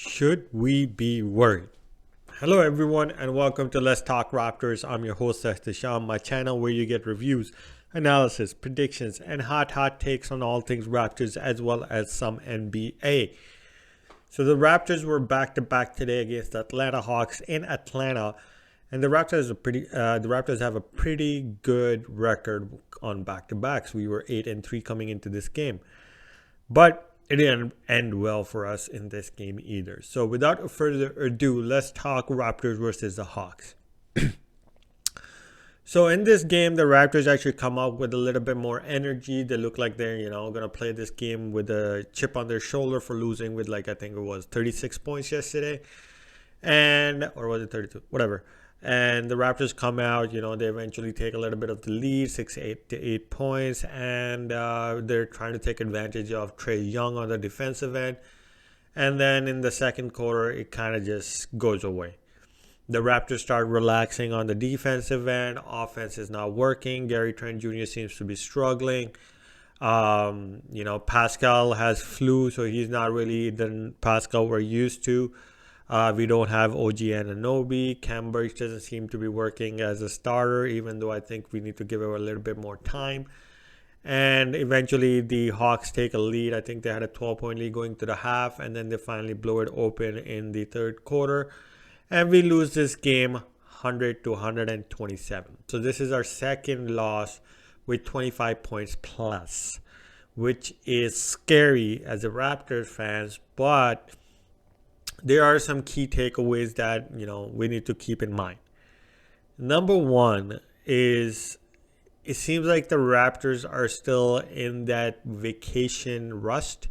Should we be worried? Hello, everyone, and welcome to Let's Talk Raptors. I'm your host, Disham, my channel where you get reviews, analysis, predictions, and hot takes on all things Raptors as well as some NBA. So the Raptors were back to back today against the Atlanta Hawks in Atlanta, and the Raptors have a pretty good record on back to backs. We were 8-3 coming into this game. But it didn't end well for us in this game either. So without further ado, let's talk Raptors versus the Hawks. So in this game, the Raptors actually come up with a little bit more energy. They look like they're, going to play this game with a chip on their shoulder for losing with I think it was 36 points yesterday. Or was it 32? Whatever. And the Raptors come out, they eventually take a little bit of the lead, 8 points, and they're trying to take advantage of Trae Young on the defensive end. And then in the second quarter, it kind of just goes away. The Raptors start relaxing on the defensive end. Offense is not working. Gary Trent Jr. seems to be struggling. Pascal has flu, so he's not really the Pascal we're used to. We don't have OG Anunoby. Cam Burks doesn't seem to be working as a starter, even though I think we need to give him a little bit more time. And eventually the Hawks take a lead. I think they had a 12-point lead going to the half, and then they finally blow it open in the third quarter. And we lose this game 100 to 127. So this is our second loss with 25 points plus, which is scary as a Raptors fans, but there are some key takeaways that we need to keep in mind. Number one is it seems like the Raptors are still in that vacation rust.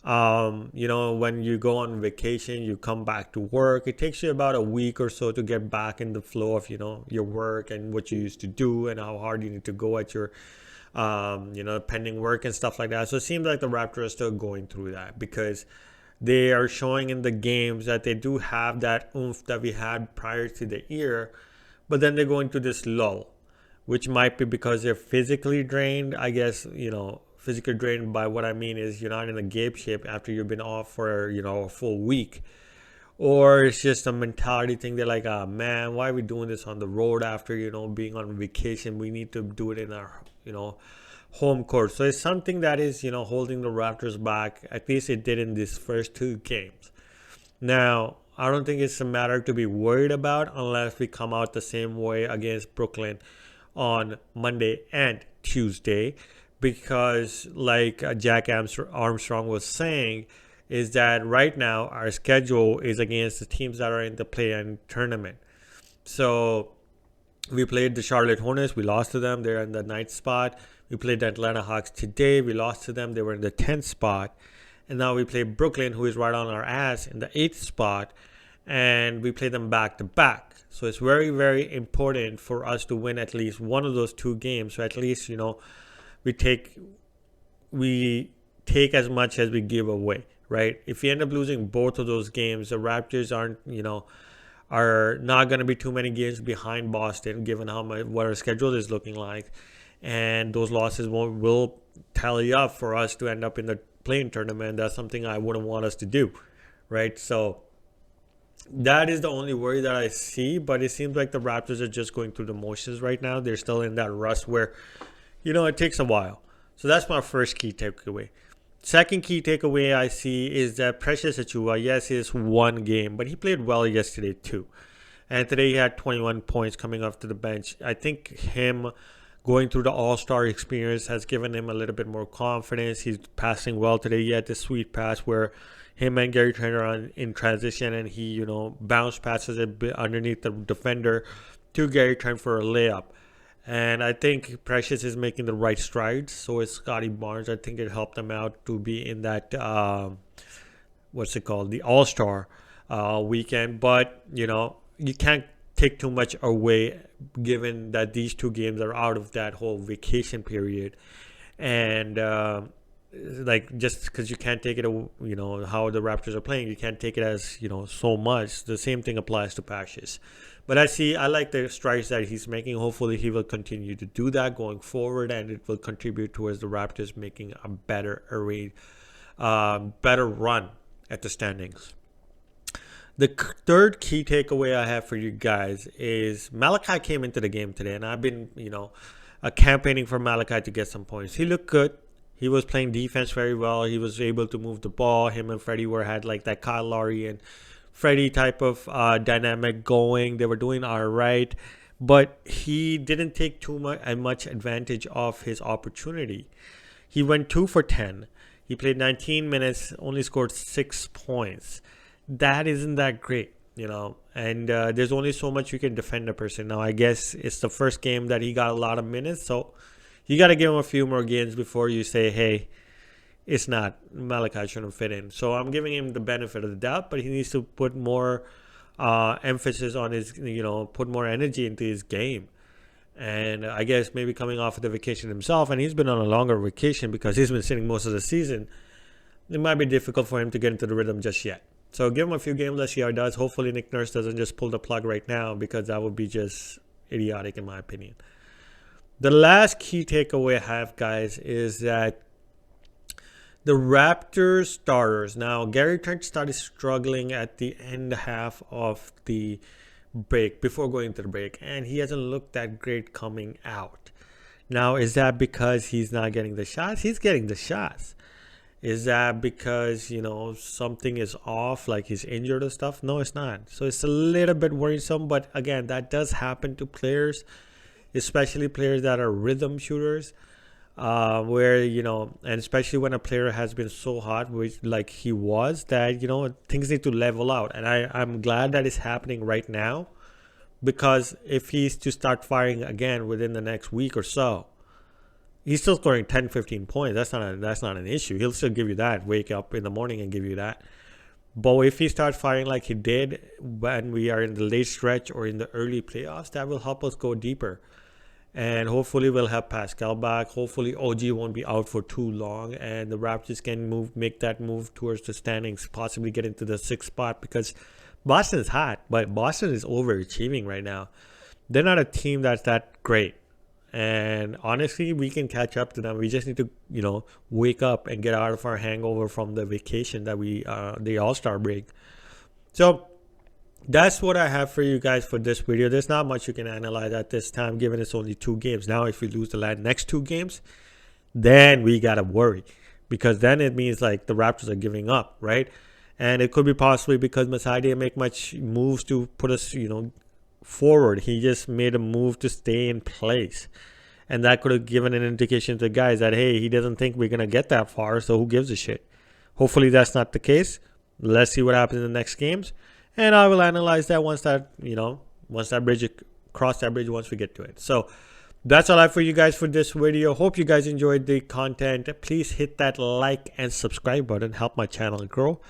When you go on vacation, you come back to work. It takes you about a week or so to get back in the flow of your work and what you used to do and how hard you need to go at your pending work and stuff like that. So it seems like the Raptors are still going through that because they are showing in the games that they do have that oomph that we had prior to the year, but then they're going through this lull, which might be because they're physically drained. I guess, physically drained by what I mean is you're not in a game shape after you've been off for, a full week. Or it's just a mentality thing. They're like, man, why are we doing this on the road after, being on vacation? We need to do it in our, home court. So it's something that is, holding the Raptors back. At least it did in these first two games. Now, I don't think it's a matter to be worried about unless we come out the same way against Brooklyn on Monday and Tuesday. Because like Jack Armstrong was saying, is that right now our schedule is against the teams that are in the play-in tournament. So we played the Charlotte Hornets. We lost to them. They're in the 9th spot. We played the Atlanta Hawks today. We lost to them. They were in the 10th spot. And now we play Brooklyn, who is right on our ass in the 8th spot. And we play them back to back. So it's very, very important for us to win at least one of those two games. So at least, we take as much as we give away, right? If we end up losing both of those games, the Raptors are not going to be too many games behind Boston, given what our schedule is looking like. And those losses will tally up for us to end up in the play-in tournament. That's something I wouldn't want us to do, right? So that is the only worry that I see. But it seems like the Raptors are just going through the motions right now. They're still in that rust where, it takes a while. So that's my first key takeaway. Second key takeaway I see is that Precious Achiuwa, yes, it's one game, but he played well yesterday too. And today he had 21 points coming off to the bench. I think him going through the All-Star experience has given him a little bit more confidence. He's passing well today. He had this sweet pass where him and Gary Trent are in transition, and he, bounce passes a bit underneath the defender to Gary Trent for a layup. And I think Precious is making the right strides. So is Scotty Barnes. I think it helped them out to be in that, the All-Star weekend. But, you can't take too much away given that these two games are out of that whole vacation period. And, just because you can't take it, how the Raptors are playing, you can't take it as, so much. The same thing applies to Precious. But I like the strides that he's making. Hopefully he will continue to do that going forward, and it will contribute towards the Raptors making a better run at the standings. The third key takeaway I have for you guys is Malachi came into the game today, and I've been, campaigning for Malachi to get some points. He looked good. He was playing defense very well. He was able to move the ball. Him and Freddie had like that Kyle Lowry and Freddie type of dynamic going. They were doing all right, but he didn't take too much advantage of his opportunity. He went 2 for 10. He played 19 minutes, only scored 6 points. That isn't that great, and there's only so much you can defend a person. Now, I guess it's the first game that he got a lot of minutes, so you got to give him a few more games before you say, hey, it's not, Malachi shouldn't fit in. So I'm giving him the benefit of the doubt, but he needs to put more emphasis on his, put more energy into his game. And I guess maybe coming off of the vacation himself, and he's been on a longer vacation because he's been sitting most of the season, it might be difficult for him to get into the rhythm just yet. So give him a few games, let's see how he does. Hopefully Nick Nurse doesn't just pull the plug right now, because that would be just idiotic in my opinion. The last key takeaway I have, guys, is that the Raptors starters. Now, Gary Trent started struggling at the end half of the break, before going to the break, and he hasn't looked that great coming out. Now, is that because he's not getting the shots? He's getting the shots. Is that because, something is off, like he's injured or stuff? No, it's not. So it's a little bit worrisome, but again, that does happen to players, especially players that are rhythm shooters, where, and especially when a player has been so hot, which like he was, that, things need to level out. And I'm glad that it's happening right now, because if he's to start firing again within the next week or so, he's still scoring 10, 15 points. That's not an issue. He'll still give you that. Wake up in the morning and give you that. But if he starts firing like he did when we are in the late stretch or in the early playoffs, that will help us go deeper. And hopefully we'll have Pascal back. Hopefully OG won't be out for too long, and the Raptors can make that move towards the standings, possibly get into the 6th spot, because Boston is hot, but Boston is overachieving right now. They're not a team that's that great. And honestly, we can catch up to them. We just need to, wake up and get out of our hangover from the vacation that the All-Star break. So that's what I have for you guys for this video. There's not much you can analyze at this time, given it's only 2 games. Now, if we lose the next 2 games, then we got to worry, because then it means like the Raptors are giving up, right? And it could be possibly because Masai didn't make much moves to put us, forward. He just made a move to stay in place, and that could have given an indication to the guys that, hey, he doesn't think we're gonna get that far, so who gives a shit. Hopefully that's not the case. Let's see what happens in the next games, and I will analyze that once that cross that bridge once we get to it. So that's all I have for you guys for this video. Hope you guys enjoyed the content. Please hit that like and subscribe button, help my channel grow,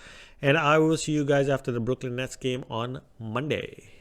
and I will see you guys after the Brooklyn Nets game on Monday.